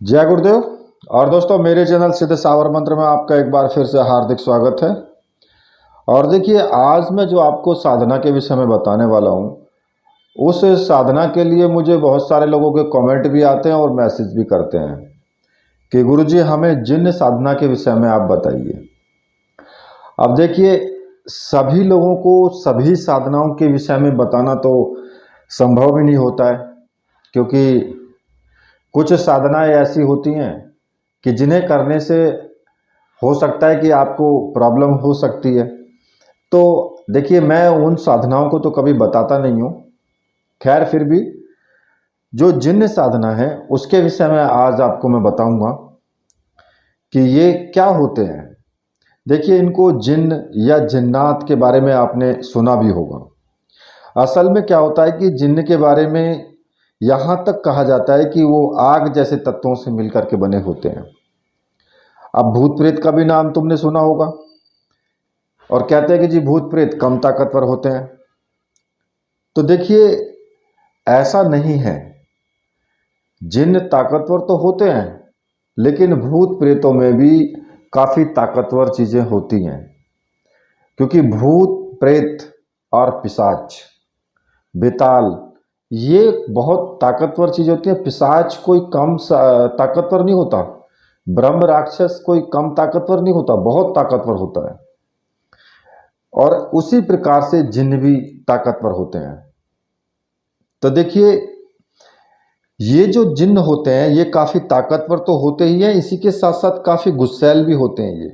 जय गुरुदेव। और दोस्तों, मेरे चैनल सिद्ध सावर मंत्र में आपका एक बार फिर से हार्दिक स्वागत है। और देखिए, आज मैं जो आपको साधना के विषय में बताने वाला हूँ, उस साधना के लिए मुझे बहुत सारे लोगों के कमेंट भी आते हैं और मैसेज भी करते हैं कि गुरुजी हमें जिन साधना के विषय में आप बताइए। अब देखिए, सभी लोगों को सभी साधनाओं के विषय में बताना तो संभव भी नहीं होता है, क्योंकि कुछ साधनाएं ऐसी होती हैं कि जिन्हें करने से हो सकता है कि आपको प्रॉब्लम हो सकती है। तो देखिए, मैं उन साधनाओं को तो कभी बताता नहीं हूँ। खैर, फिर भी जो जिन्न साधना है उसके विषय में आज आपको मैं बताऊंगा कि ये क्या होते हैं। देखिए, इनको जिन्न या जिन्नात के बारे में आपने सुना भी होगा। असल में क्या होता है कि जिन्न के बारे में यहाँ तक कहा जाता है कि वो आग जैसे तत्वों से मिलकर के बने होते हैं। अब भूत प्रेत का भी नाम तुमने सुना होगा, और कहते हैं कि जी भूत प्रेत कम ताकतवर होते हैं। तो देखिए, ऐसा नहीं है। जिन्न ताकतवर तो होते हैं, लेकिन भूत प्रेतों में भी काफ़ी ताकतवर चीज़ें होती हैं। क्योंकि भूत प्रेत और पिशाच, बेताल, ये बहुत ताकतवर चीज़ होती है। पिशाच कोई कम ताकतवर नहीं होता। ब्रह्म राक्षस कोई कम ताकतवर नहीं होता, बहुत ताकतवर होता है। और उसी प्रकार से जिन्न भी ताकतवर होते हैं। तो देखिए, ये जो जिन्न होते हैं ये काफ़ी ताकतवर तो होते ही हैं, इसी के साथ साथ काफ़ी गुस्सैल भी होते हैं। ये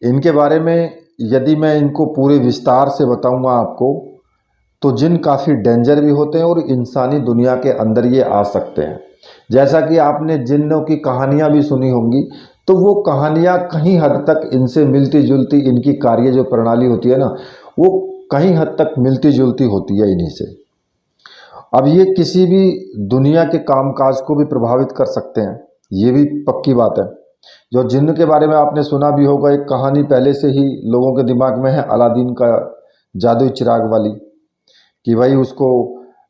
इनके बारे में यदि मैं इनको पूरे विस्तार से बताऊंगा आपको, तो जिन्न काफ़ी डेंजर भी होते हैं और इंसानी दुनिया के अंदर ये आ सकते हैं। जैसा कि आपने जिन्नों की कहानियां भी सुनी होंगी, तो वो कहानियां कहीं हद तक इनसे मिलती जुलती, इनकी कार्य जो प्रणाली होती है ना, वो कहीं हद तक मिलती जुलती होती है इन्हीं से। अब ये किसी भी दुनिया के कामकाज को भी प्रभावित कर सकते हैं, ये भी पक्की बात है। जो जिन्न के बारे में आपने सुना भी होगा, एक कहानी पहले से ही लोगों के दिमाग में है, अलादीन का जादुई चिराग वाली, कि भाई उसको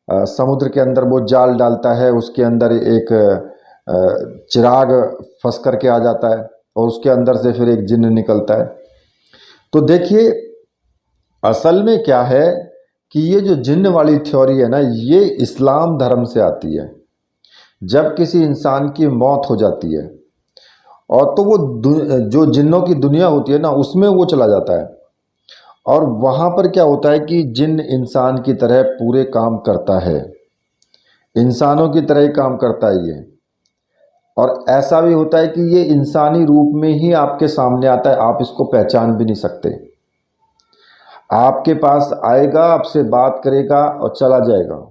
समुद्र के अंदर वो जाल डालता है, उसके अंदर एक चिराग फंस करके आ जाता है और उसके अंदर से फिर एक जिन्न निकलता है। तो देखिए, असल में क्या है कि ये जो जिन्न वाली थ्योरी है ना, ये इस्लाम धर्म से आती है। जब किसी इंसान की मौत हो जाती है और तो वो जो जिन्नों की दुनिया होती है ना, उसमें वो चला जाता है। और वहाँ पर क्या होता है कि जिन्न इंसान की तरह पूरे काम करता है, इंसानों की तरह ही काम करता है ये। और ऐसा भी होता है कि ये इंसानी रूप में ही आपके सामने आता है, आप इसको पहचान भी नहीं सकते। आपके पास आएगा, आपसे बात करेगा और चला जाएगा,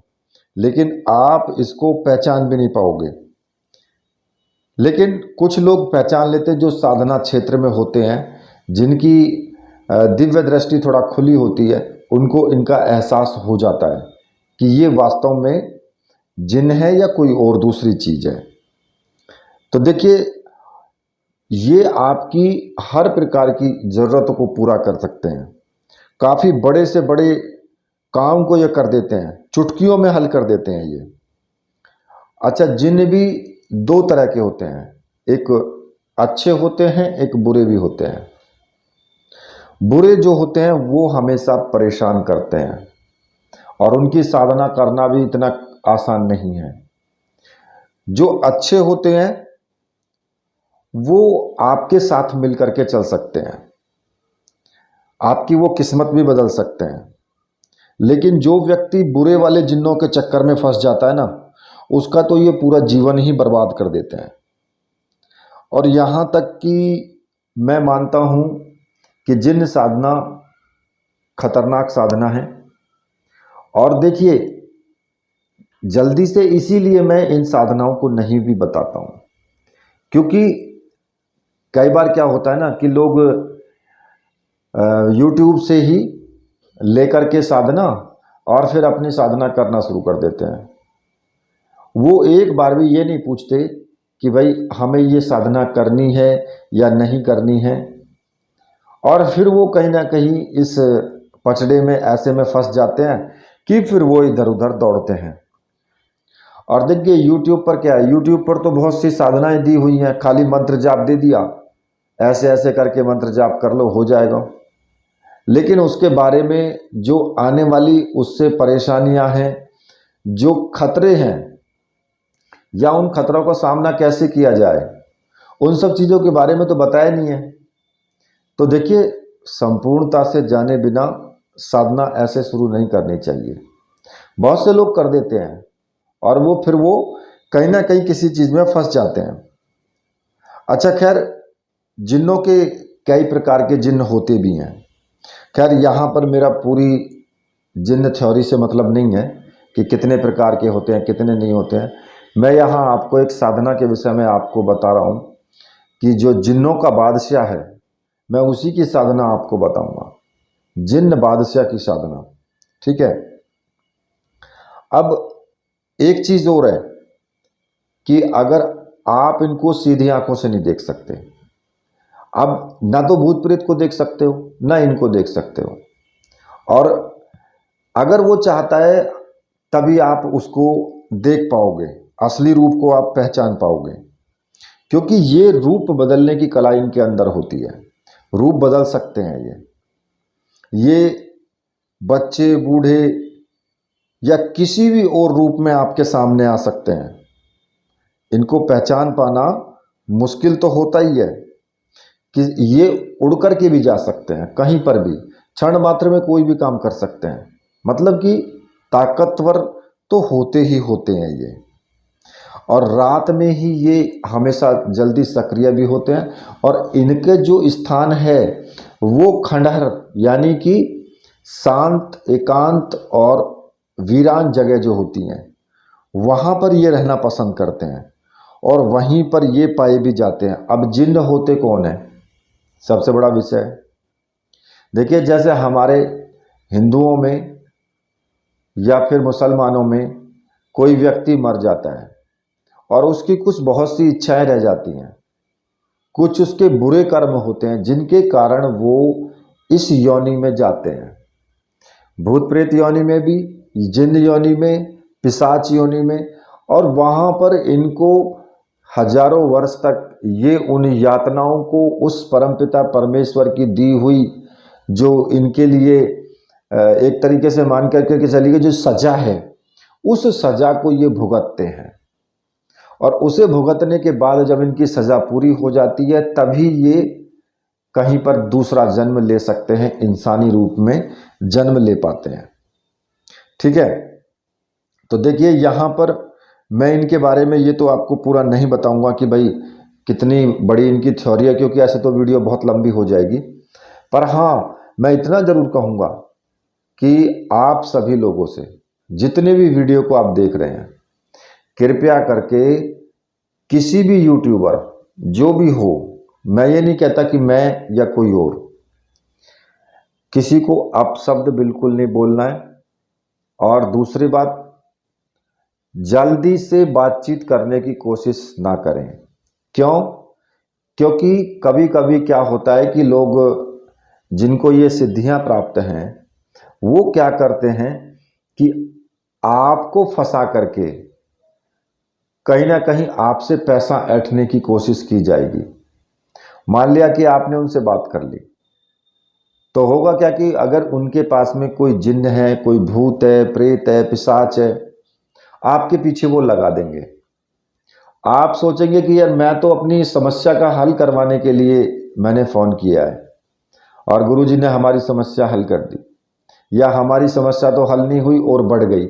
लेकिन आप इसको पहचान भी नहीं पाओगे। लेकिन कुछ लोग पहचान लेते हैं, जो साधना क्षेत्र में होते हैं, जिनकी दिव्य दृष्टि थोड़ा खुली होती है, उनको इनका एहसास हो जाता है कि ये वास्तव में जिन्न है या कोई और दूसरी चीज़ है। तो देखिए, ये आपकी हर प्रकार की ज़रूरतों को पूरा कर सकते हैं। काफ़ी बड़े से बड़े काम को ये कर देते हैं, चुटकियों में हल कर देते हैं ये। अच्छा, जिन्न भी दो तरह के होते हैं, एक अच्छे होते हैं, एक बुरे भी होते हैं। बुरे जो होते हैं वो हमेशा परेशान करते हैं और उनकी साधना करना भी इतना आसान नहीं है। जो अच्छे होते हैं वो आपके साथ मिल करके चल सकते हैं, आपकी वो किस्मत भी बदल सकते हैं। लेकिन जो व्यक्ति बुरे वाले जिन्नों के चक्कर में फंस जाता है ना, उसका तो ये पूरा जीवन ही बर्बाद कर देते हैं। और यहाँ तक कि मैं मानता हूँ कि जिन्न साधना खतरनाक साधना है। और देखिए, जल्दी से इसीलिए मैं इन साधनाओं को नहीं भी बताता हूँ, क्योंकि कई बार क्या होता है ना कि लोग यूट्यूब से ही लेकर के साधना और फिर अपनी साधना करना शुरू कर देते हैं। वो एक बार भी ये नहीं पूछते कि भाई हमें ये साधना करनी है या नहीं करनी है। और फिर वो कहीं ना कहीं इस पचड़े में ऐसे में फंस जाते हैं कि फिर वो इधर उधर दौड़ते हैं। और देखिए यूट्यूब पर क्या है, यूट्यूब पर तो बहुत सी साधनाएं दी हुई हैं, खाली मंत्र जाप दे दिया, ऐसे ऐसे करके मंत्र जाप कर लो, हो जाएगा। लेकिन उसके बारे में जो आने वाली उससे परेशानियां हैं, जो खतरे हैं, या उन खतरों का सामना कैसे किया जाए, उन सब चीज़ों के बारे में तो बताया नहीं है। तो देखिए, संपूर्णता से जाने बिना साधना ऐसे शुरू नहीं करनी चाहिए। बहुत से लोग कर देते हैं और फिर वो कहीं ना कहीं किसी चीज़ में फंस जाते हैं। अच्छा खैर, जिन्नों के कई प्रकार के जिन्न होते भी हैं। खैर, यहाँ पर मेरा पूरी जिन्न थ्योरी से मतलब नहीं है कि कितने प्रकार के होते हैं कितने नहीं होते हैं। मैं यहाँ आपको एक साधना के विषय में आपको बता रहा हूँ कि जो जिन्नों का बादशाह है, मैं उसी की साधना आपको बताऊंगा, जिन्न बादशाह की साधना। ठीक है। अब एक चीज़ और है कि अगर आप इनको सीधी आंखों से नहीं देख सकते, अब ना तो भूत प्रेत को देख सकते हो ना इनको देख सकते हो, और अगर वो चाहता है तभी आप उसको देख पाओगे, असली रूप को आप पहचान पाओगे, क्योंकि ये रूप बदलने की कला इनके अंदर होती है। रूप बदल सकते हैं ये बच्चे, बूढ़े या किसी भी और रूप में आपके सामने आ सकते हैं। इनको पहचान पाना मुश्किल तो होता ही है कि ये उड़ कर के भी जा सकते हैं, कहीं पर भी क्षण मात्र में कोई भी काम कर सकते हैं। मतलब कि ताकतवर तो होते ही होते हैं ये, और रात में ही ये हमेशा जल्दी सक्रिय भी होते हैं। और इनके जो स्थान है वो खंडहर, यानी कि शांत, एकांत और वीरान जगह जो होती हैं, वहाँ पर ये रहना पसंद करते हैं और वहीं पर ये पाए भी जाते हैं। अब जिन्न होते कौन है, सबसे बड़ा विषय है। देखिए, जैसे हमारे हिंदुओं में या फिर मुसलमानों में कोई व्यक्ति मर जाता है और उसकी कुछ बहुत सी इच्छाएं रह जाती हैं, कुछ उसके बुरे कर्म होते हैं जिनके कारण वो इस योनि में जाते हैं, भूत प्रेत योनि में भी, जिन्न योनि में, पिशाच योनि में, और वहाँ पर इनको हजारों वर्ष तक ये उन यातनाओं को उस परमपिता परमेश्वर की दी हुई जो इनके लिए एक तरीके से मान करके चलिए जो सजा है, उस सजा को ये भुगतते हैं। और उसे भुगतने के बाद जब इनकी सजा पूरी हो जाती है तभी ये कहीं पर दूसरा जन्म ले सकते हैं, इंसानी रूप में जन्म ले पाते हैं। ठीक है। तो देखिए, यहाँ पर मैं इनके बारे में ये तो आपको पूरा नहीं बताऊंगा कि भाई कितनी बड़ी इनकी थ्योरी है, क्योंकि ऐसे तो वीडियो बहुत लंबी हो जाएगी। पर हाँ, मैं इतना जरूर कहूँगा कि आप सभी लोगों से, जितने भी वीडियो को आप देख रहे हैं, कृपया करके किसी भी यूट्यूबर जो भी हो, मैं ये नहीं कहता कि मैं या कोई और, किसी को अपशब्द बिल्कुल नहीं बोलना है। और दूसरी बात, जल्दी से बातचीत करने की कोशिश ना करें। क्यों? क्योंकि कभी कभी क्या होता है कि लोग जिनको ये सिद्धियां प्राप्त हैं वो क्या करते हैं कि आपको फंसा करके कहीं ना कहीं आपसे पैसा ऐंठने की कोशिश की जाएगी। मान लिया कि आपने उनसे बात कर ली, तो होगा क्या कि अगर उनके पास में कोई जिन्न है, कोई भूत है, प्रेत है, पिशाच है, आपके पीछे वो लगा देंगे। आप सोचेंगे कि यार मैं तो अपनी समस्या का हल करवाने के लिए मैंने फ़ोन किया है और गुरुजी ने हमारी समस्या हल कर दी, या हमारी समस्या तो हल नहीं हुई और बढ़ गई।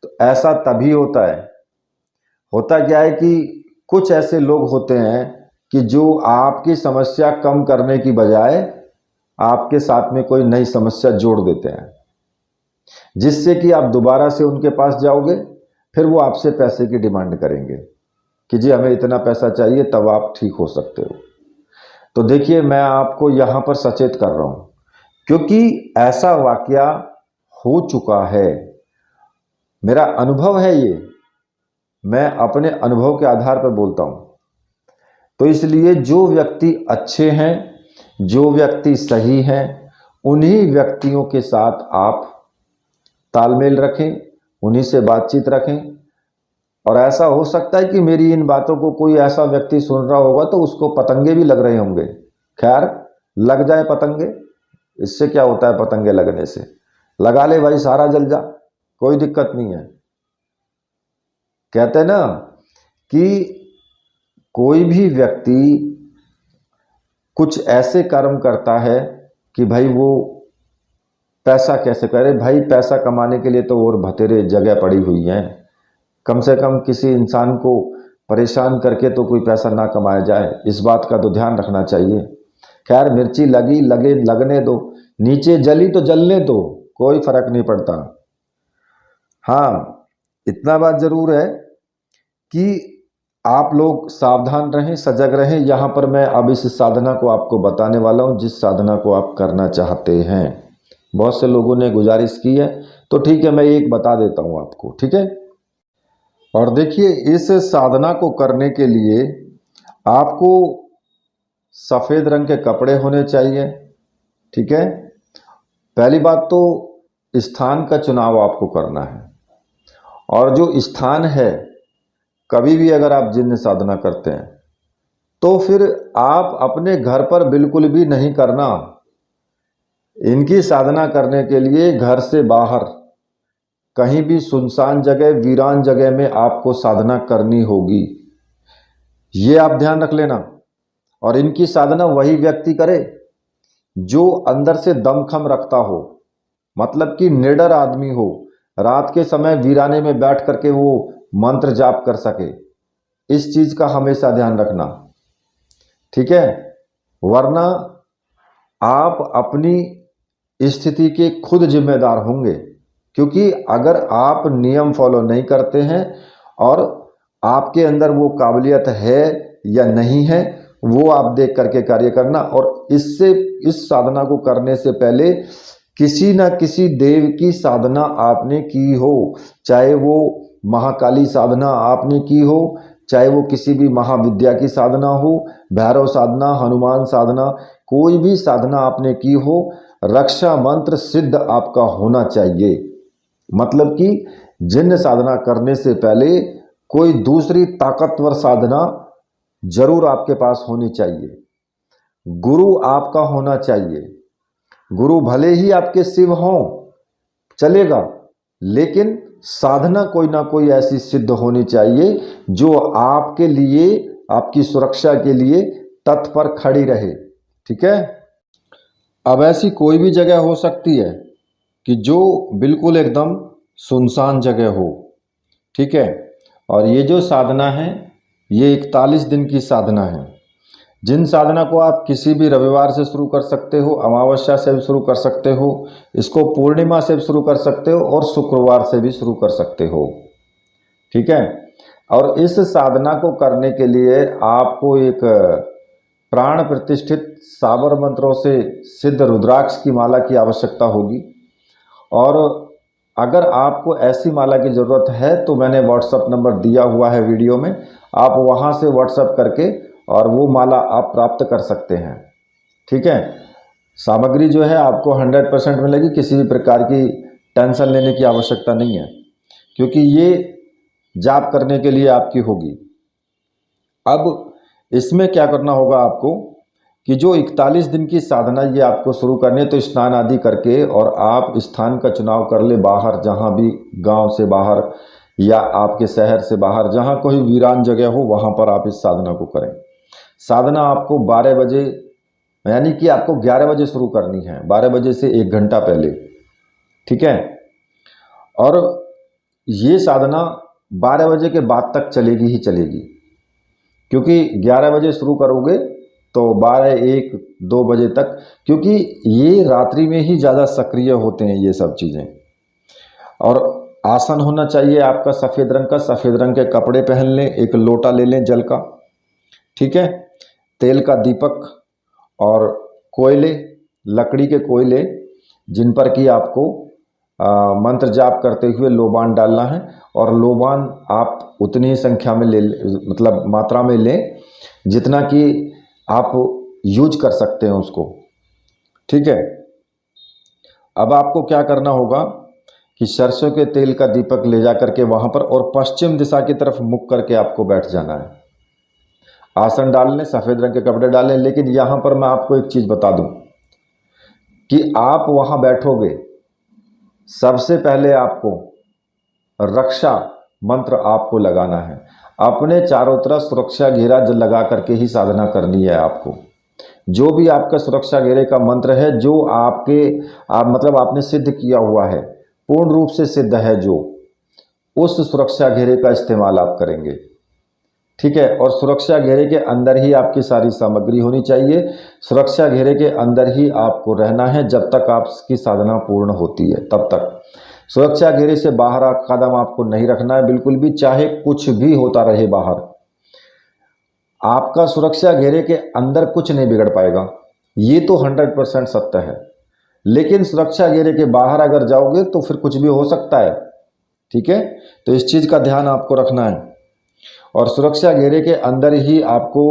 तो ऐसा तभी होता है। होता क्या है कि कुछ ऐसे लोग होते हैं कि जो आपकी समस्या कम करने की बजाय आपके साथ में कोई नई समस्या जोड़ देते हैं, जिससे कि आप दोबारा से उनके पास जाओगे, फिर वो आपसे पैसे की डिमांड करेंगे कि जी हमें इतना पैसा चाहिए तब आप ठीक हो सकते हो। तो देखिए, मैं आपको यहाँ पर सचेत कर रहा हूँ क्योंकि ऐसा वाकया हो चुका है, मेरा अनुभव है ये, मैं अपने अनुभव के आधार पर बोलता हूँ। तो इसलिए जो व्यक्ति अच्छे हैं, जो व्यक्ति सही हैं, उन्हीं व्यक्तियों के साथ आप तालमेल रखें, उन्हीं से बातचीत रखें। और ऐसा हो सकता है कि मेरी इन बातों को कोई ऐसा व्यक्ति सुन रहा होगा तो उसको पतंगे भी लग रहे होंगे। खैर, लग जाए पतंगे, इससे क्या होता है पतंगे लगने से, लगा ले भाई, सारा जल जा, कोई दिक्कत नहीं है। कहते हैं ना कि कोई भी व्यक्ति कुछ ऐसे कर्म करता है कि भाई वो पैसा कैसे करे। भाई पैसा कमाने के लिए तो और बतेरे जगह पड़ी हुई हैं, कम से कम किसी इंसान को परेशान करके तो कोई पैसा ना कमाया जाए, इस बात का तो ध्यान रखना चाहिए। खैर, मिर्ची लगी लगे लगने दो, नीचे जली तो जलने दो, कोई फर्क नहीं पड़ता। हाँ, इतना बात जरूर है कि आप लोग सावधान रहें, सजग रहें। यहाँ पर मैं अब इस साधना को आपको बताने वाला हूँ, जिस साधना को आप करना चाहते हैं। बहुत से लोगों ने गुजारिश की है, तो ठीक है, मैं एक बता देता हूँ आपको, ठीक है। और देखिए, इस साधना को करने के लिए आपको सफ़ेद रंग के कपड़े होने चाहिए, ठीक है। पहली बात तो स्थान का चुनाव आपको करना है, और जो स्थान है, कभी भी अगर आप जिन साधना करते हैं तो फिर आप अपने घर पर बिल्कुल भी नहीं करना। इनकी साधना करने के लिए घर से बाहर कहीं भी सुनसान जगह, वीरान जगह में आपको साधना करनी होगी, ये आप ध्यान रख लेना। और इनकी साधना वही व्यक्ति करे जो अंदर से दमखम रखता हो, मतलब कि निडर आदमी हो, रात के समय वीराने में बैठ करके वो मंत्र जाप कर सके। इस चीज का हमेशा ध्यान रखना, ठीक है। वरना आप अपनी स्थिति के खुद जिम्मेदार होंगे, क्योंकि अगर आप नियम फॉलो नहीं करते हैं और आपके अंदर वो काबिलियत है या नहीं है, वो आप देख करके कार्य करना। और इस साधना को करने से पहले किसी न किसी देव की साधना आपने की हो, चाहे वो महाकाली साधना आपने की हो, चाहे वो किसी भी महाविद्या की साधना हो, भैरव साधना, हनुमान साधना, कोई भी साधना आपने की हो, रक्षा मंत्र सिद्ध आपका होना चाहिए। मतलब कि जिन साधना करने से पहले कोई दूसरी ताकतवर साधना जरूर आपके पास होनी चाहिए। गुरु आपका होना चाहिए। गुरु भले ही आपके शिव हों, चलेगा, लेकिन साधना कोई ना कोई ऐसी सिद्ध होनी चाहिए जो आपके लिए, आपकी सुरक्षा के लिए तत्पर खड़ी रहे, ठीक है। अब ऐसी कोई भी जगह हो सकती है कि जो बिल्कुल एकदम सुनसान जगह हो, ठीक है। और ये जो साधना है, ये 41 दिन की साधना है। जिन साधना को आप किसी भी रविवार से शुरू कर सकते हो, अमावस्या से भी शुरू कर सकते हो, इसको पूर्णिमा से भी शुरू कर सकते हो, और शुक्रवार से भी शुरू कर सकते हो, ठीक है। और इस साधना को करने के लिए आपको एक प्राण प्रतिष्ठित साबर मंत्रों से सिद्ध रुद्राक्ष की माला की आवश्यकता होगी। और अगर आपको ऐसी माला की ज़रूरत है तो मैंने व्हाट्सएप नंबर दिया हुआ है वीडियो में, आप वहाँ से व्हाट्सएप करके और वो माला आप प्राप्त कर सकते हैं, ठीक है। सामग्री जो है आपको 100% मिलेगी, किसी भी प्रकार की टेंशन लेने की आवश्यकता नहीं है, क्योंकि ये जाप करने के लिए आपकी होगी। अब इसमें क्या करना होगा आपको कि जो 41 दिन की साधना ये आपको शुरू करनी है, तो स्नान आदि करके और आप स्थान का चुनाव कर ले बाहर, जहाँ भी गांव से बाहर या आपके शहर से बाहर जहाँ कोई वीरान जगह हो, वहाँ पर आप इस साधना को करें। साधना आपको 12 बजे, यानी कि आपको 11 बजे शुरू करनी है, 12 बजे से 1 घंटा पहले, ठीक है। और ये साधना 12 बजे के बाद तक चलेगी ही चलेगी, क्योंकि 11 बजे शुरू करोगे तो 12, 1, 2 बजे तक, क्योंकि ये रात्रि में ही ज़्यादा सक्रिय होते हैं ये सब चीज़ें। और आसन होना चाहिए आपका सफ़ेद रंग का, सफ़ेद रंग के कपड़े पहन लें, एक लोटा ले लें जल का, ठीक है। तेल का दीपक और कोयले, लकड़ी के कोयले, जिन पर कि आपको मंत्र जाप करते हुए लोबान डालना है। और लोबान आप उतनी ही संख्या में मतलब मात्रा में लें जितना कि आप यूज कर सकते हैं उसको, ठीक है। अब आपको क्या करना होगा कि सरसों के तेल का दीपक ले जा करके वहाँ पर और पश्चिम दिशा की तरफ मुख करके आपको बैठ जाना है। आसन डाल लें, सफ़ेद रंग के कपड़े डालें, लेकिन यहाँ पर मैं आपको एक चीज़ बता दूं कि आप वहाँ बैठोगे, सबसे पहले आपको रक्षा मंत्र आपको लगाना है। अपने चारों तरफ सुरक्षा घेरा लगा करके ही साधना करनी है आपको। जो भी आपका सुरक्षा घेरे का मंत्र है, जो मतलब आपने सिद्ध किया हुआ है, पूर्ण रूप से सिद्ध है, जो उस सुरक्षा घेरे का इस्तेमाल आप करेंगे। ठीक है। और सुरक्षा घेरे के अंदर ही आपकी सारी सामग्री होनी चाहिए। सुरक्षा घेरे के अंदर ही आपको रहना है जब तक आपकी साधना पूर्ण होती है, तब तक। सुरक्षा घेरे से बाहर कदम आपको नहीं रखना है बिल्कुल भी, चाहे कुछ भी होता रहे बाहर। आपका सुरक्षा घेरे के अंदर कुछ नहीं बिगड़ पाएगा, ये तो 100% सत्य है। लेकिन सुरक्षा घेरे के बाहर अगर जाओगे तो फिर कुछ भी हो सकता है। ठीक है। तो इस चीज़ का ध्यान आपको रखना है। और सुरक्षा घेरे के अंदर ही आपको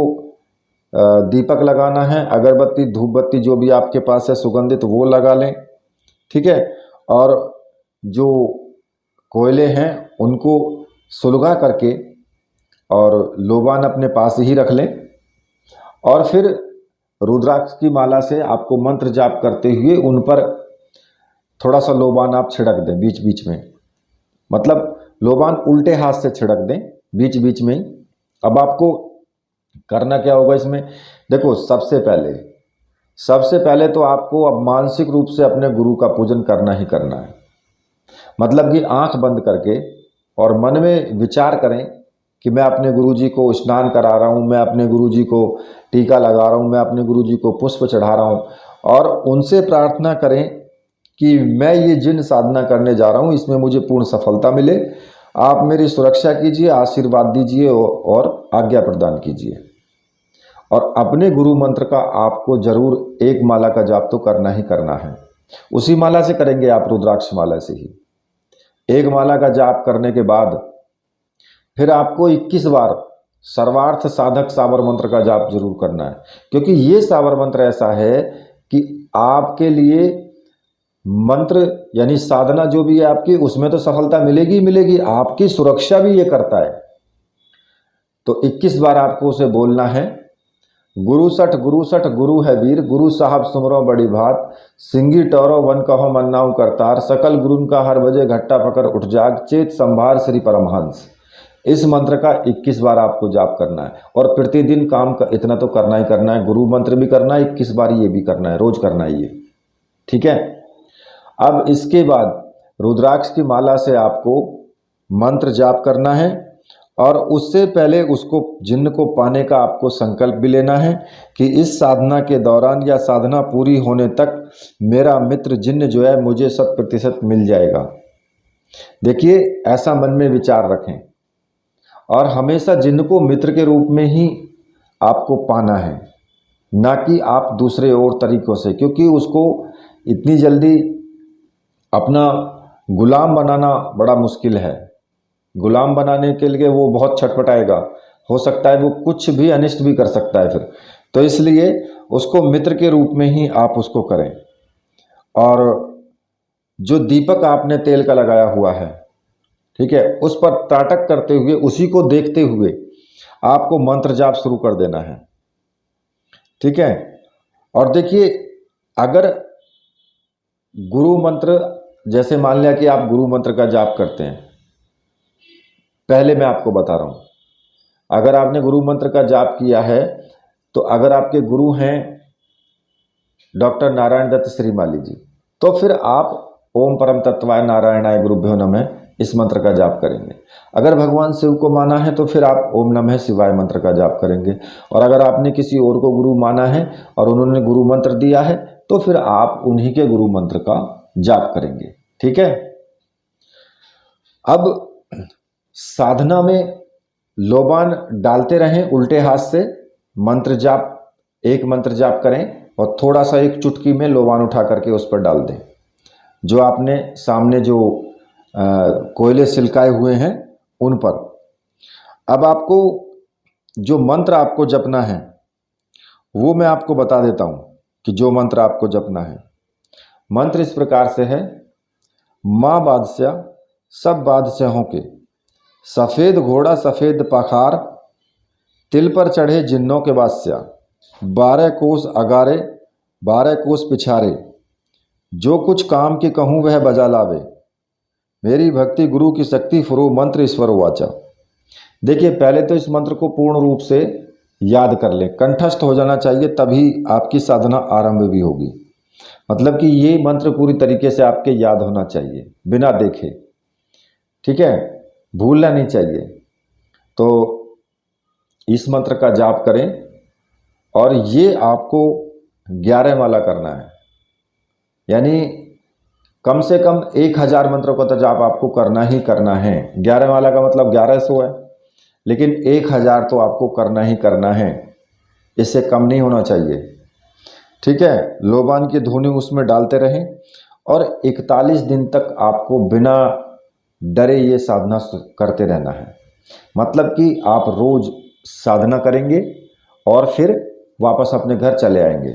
दीपक लगाना है, अगरबत्ती, धूप बत्ती जो भी आपके पास है सुगंधित वो लगा लें। ठीक है। और जो कोयले हैं उनको सुलगा करके और लोबान अपने पास ही रख लें। और फिर रुद्राक्ष की माला से आपको मंत्र जाप करते हुए उन पर थोड़ा सा लोबान आप छिड़क दें बीच बीच में। मतलब लोबान उल्टे हाथ से छिड़क दें बीच बीच में ही। अब आपको करना क्या होगा इसमें, देखो, सबसे पहले तो आपको अब मानसिक रूप से अपने गुरु का पूजन करना ही करना है। मतलब कि आंख बंद करके और मन में विचार करें कि मैं अपने गुरुजी को स्नान करा रहा हूँ, मैं अपने गुरुजी को टीका लगा रहा हूँ, मैं अपने गुरुजी को पुष्प चढ़ा रहा हूँ। और उनसे प्रार्थना करें कि मैं ये जिन साधना करने जा रहा हूँ इसमें मुझे पूर्ण सफलता मिले। आप मेरी सुरक्षा कीजिए, आशीर्वाद दीजिए और आज्ञा प्रदान कीजिए। और अपने गुरु मंत्र का आपको जरूर एक माला का जाप तो करना ही करना है। उसी माला से करेंगे आप, रुद्राक्ष माला से ही। एक माला का जाप करने के बाद फिर आपको 21 बार सर्वार्थ साधक सावर मंत्र का जाप जरूर करना है। क्योंकि ये सावर मंत्र ऐसा है कि आपके लिए मंत्र यानी साधना जो भी है आपकी, उसमें तो सफलता मिलेगी ही मिलेगी, आपकी सुरक्षा भी ये करता है। तो 21 बार आपको उसे बोलना है। गुरु सठ गुरु है वीर, गुरु साहब सुमरो बड़ी भात, सिंगी टोरो वन कहो मन्नाऊ करतार, सकल गुरुन का हर बजे घट्टा पकड़ उठ जाग, चेत संभार श्री परमहंस। इस मंत्र का 21 बार आपको जाप करना है। और प्रतिदिन काम का इतना तो करना ही करना है, गुरु मंत्र भी करना है, 21 बार ये भी करना है, रोज करना है ये। ठीक है। अब इसके बाद रुद्राक्ष की माला से आपको मंत्र जाप करना है। और उससे पहले उसको जिन्न को पाने का आपको संकल्प भी लेना है कि इस साधना के दौरान या साधना पूरी होने तक मेरा मित्र जिन्न जो है मुझे 100% मिल जाएगा। देखिए, ऐसा मन में विचार रखें। और हमेशा जिन्न को मित्र के रूप में ही आपको पाना है, ना कि आप दूसरे और तरीकों से। क्योंकि उसको इतनी जल्दी अपना गुलाम बनाना बड़ा मुश्किल है। गुलाम बनाने के लिए वो बहुत छटपटाएगा, हो सकता है वो कुछ भी अनिष्ट भी कर सकता है फिर। तो इसलिए उसको मित्र के रूप में ही आप उसको करें। और जो दीपक आपने तेल का लगाया हुआ है, ठीक है, उस पर त्राटक करते हुए, उसी को देखते हुए आपको मंत्र जाप शुरू कर देना है। ठीक है। और देखिए, अगर गुरु मंत्र, जैसे मान लिया कि आप गुरु मंत्र का जाप करते हैं, पहले मैं आपको बता रहा हूं, अगर आपने गुरु मंत्र का जाप किया है तो अगर आपके गुरु हैं डॉक्टर नारायण दत्त श्रीमाली जी, तो फिर आप ओम परम तत्वाय नारायणाय गुरुभ्यो नमः इस मंत्र का जाप करेंगे। अगर भगवान शिव को माना है तो फिर आप ओम नमः शिवाय मंत्र का जाप करेंगे। और अगर आपने किसी और को गुरु माना है और उन्होंने गुरु मंत्र दिया है तो फिर आप उन्हीं के गुरु मंत्र का जाप करेंगे। ठीक है। अब साधना में लोबान डालते रहें उल्टे हाथ से, मंत्र जाप, एक मंत्र जाप करें और थोड़ा सा एक चुटकी में लोबान उठा करके उस पर डाल दें, जो आपने सामने जो कोयले सिलकाए हुए हैं उन पर। अब आपको जो मंत्र आपको जपना है वो मैं आपको बता देता हूं कि जो मंत्र आपको जपना है। मंत्र इस प्रकार से है, माँ बादशाह सब बादशाहों के, सफ़ेद घोड़ा सफ़ेद पखार, तिल पर चढ़े जिन्नों के बादशाह, 12 कोस अगारे 12 कोस पिछारे, जो कुछ काम की कहूँ वह बजा लावे, मेरी भक्ति गुरु की शक्ति फुरो मंत्र ईश्वर वाचा। देखिए, पहले तो इस मंत्र को पूर्ण रूप से याद कर लें, कंठस्थ हो जाना चाहिए, तभी आपकी साधना आरंभ भी होगी। मतलब कि ये मंत्र पूरी तरीके से आपके याद होना चाहिए बिना देखे, ठीक है, भूलना नहीं चाहिए। तो इस मंत्र का जाप करें और ये आपको 11 माला करना है, यानी कम से कम 1000 मंत्रों का तो जाप आपको करना ही करना है। 11 माला का मतलब 1100 है, लेकिन 1000 तो आपको करना ही करना है, इससे कम नहीं होना चाहिए, ठीक है। लोबान की धुनी उसमें डालते रहें और 41 दिन तक आपको बिना डरे ये साधना करते रहना है। मतलब कि आप रोज साधना करेंगे और फिर वापस अपने घर चले आएंगे,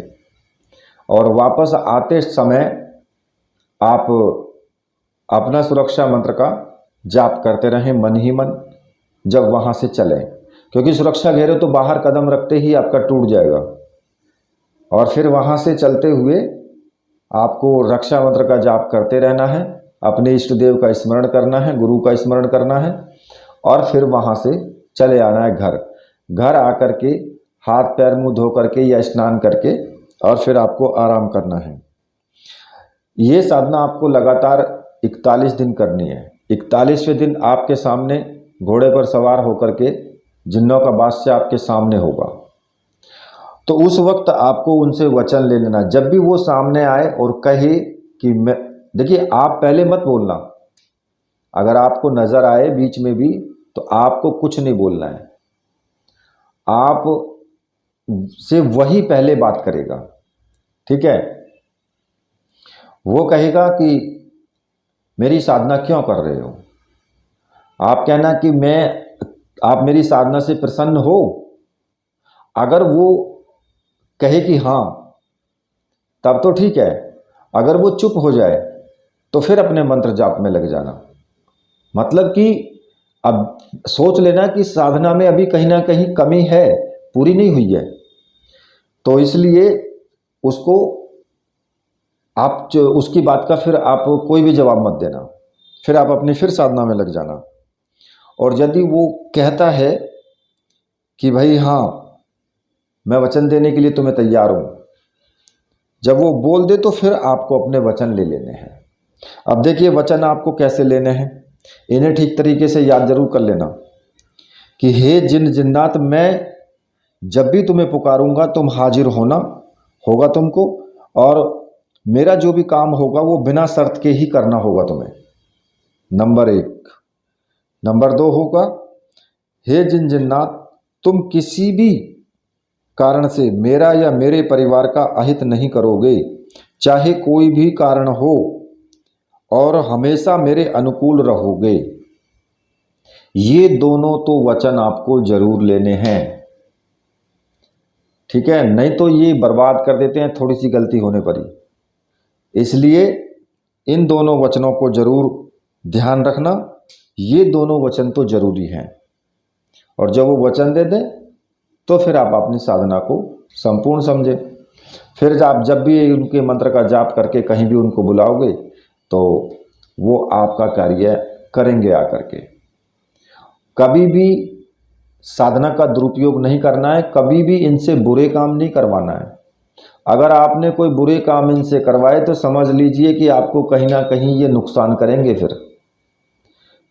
और वापस आते समय आप अपना सुरक्षा मंत्र का जाप करते रहें मन ही मन जब वहाँ से चलें, क्योंकि सुरक्षा घेरे तो बाहर कदम रखते ही आपका टूट जाएगा। और फिर वहाँ से चलते हुए आपको रक्षा मंत्र का जाप करते रहना है, अपने इष्ट देव का स्मरण करना है, गुरु का स्मरण करना है, और फिर वहाँ से चले आना है घर। घर आकर के हाथ पैर मुंह धो करके या स्नान करके और फिर आपको आराम करना है। ये साधना आपको लगातार 41 दिन करनी है। 41वें दिन आपके सामने घोड़े पर सवार होकर के जिन्नों का बादशाह आपके सामने होगा। तो उस वक्त आपको उनसे वचन ले लेना। जब भी वो सामने आए और कहे कि मैं, देखिए आप पहले मत बोलना, अगर आपको नजर आए बीच में भी तो आपको कुछ नहीं बोलना है, आप से वही पहले बात करेगा, ठीक है। वो कहेगा कि मेरी साधना क्यों कर रहे हो, आप कहना कि आप मेरी साधना से प्रसन्न हो। अगर वो कहे कि हाँ तब तो ठीक है, अगर वो चुप हो जाए तो फिर अपने मंत्र जाप में लग जाना। मतलब कि अब सोच लेना कि साधना में अभी कहीं ना कहीं कमी है, पूरी नहीं हुई है, तो इसलिए उसको आप उसकी बात का फिर आप कोई भी जवाब मत देना, फिर आप अपनी फिर साधना में लग जाना। और यदि वो कहता है कि भाई हाँ मैं वचन देने के लिए तुम्हें तैयार हूँ, जब वो बोल दे तो फिर आपको अपने वचन ले लेने हैं। अब देखिए वचन आपको कैसे लेने हैं, इन्हें ठीक तरीके से याद जरूर कर लेना कि हे जिन जिन्नात, मैं जब भी तुम्हें पुकारूंगा तुम हाजिर होगा तुमको, और मेरा जो भी काम होगा वो बिना शर्त के ही करना होगा तुम्हें, नंबर 1। नंबर 2 होगा, हे जिन जिन्नात, तुम किसी भी कारण से मेरा या मेरे परिवार का अहित नहीं करोगे, चाहे कोई भी कारण हो, और हमेशा मेरे अनुकूल रहोगे। ये दोनों तो वचन आपको जरूर लेने हैं, ठीक है, नहीं तो ये बर्बाद कर देते हैं थोड़ी सी गलती होने पर ही। इसलिए इन दोनों वचनों को जरूर ध्यान रखना, ये दोनों वचन तो जरूरी हैं। और जब वो वचन दे दें तो फिर आप अपनी साधना को संपूर्ण समझें। फिर आप जब भी उनके मंत्र का जाप करके कहीं भी उनको बुलाओगे तो वो आपका कार्य करेंगे आकर के। कभी भी साधना का दुरुपयोग नहीं करना है, कभी भी इनसे बुरे काम नहीं करवाना है। अगर आपने कोई बुरे काम इनसे करवाए तो समझ लीजिए कि आपको कहीं ना कहीं ये नुकसान करेंगे फिर,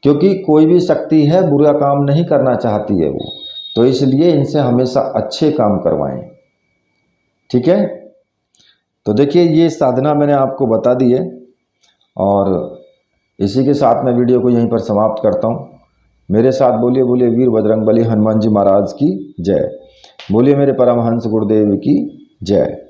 क्योंकि कोई भी शक्ति है बुरा काम नहीं करना चाहती है वो, तो इसलिए इनसे हमेशा अच्छे काम करवाएं, ठीक है। तो देखिए ये साधना मैंने आपको बता दी है, और इसी के साथ मैं वीडियो को यहीं पर समाप्त करता हूँ। मेरे साथ बोलिए बोलिए वीर बजरंगबली हनुमान जी महाराज की जय, बोलिए मेरे परमहंस गुरुदेव की जय।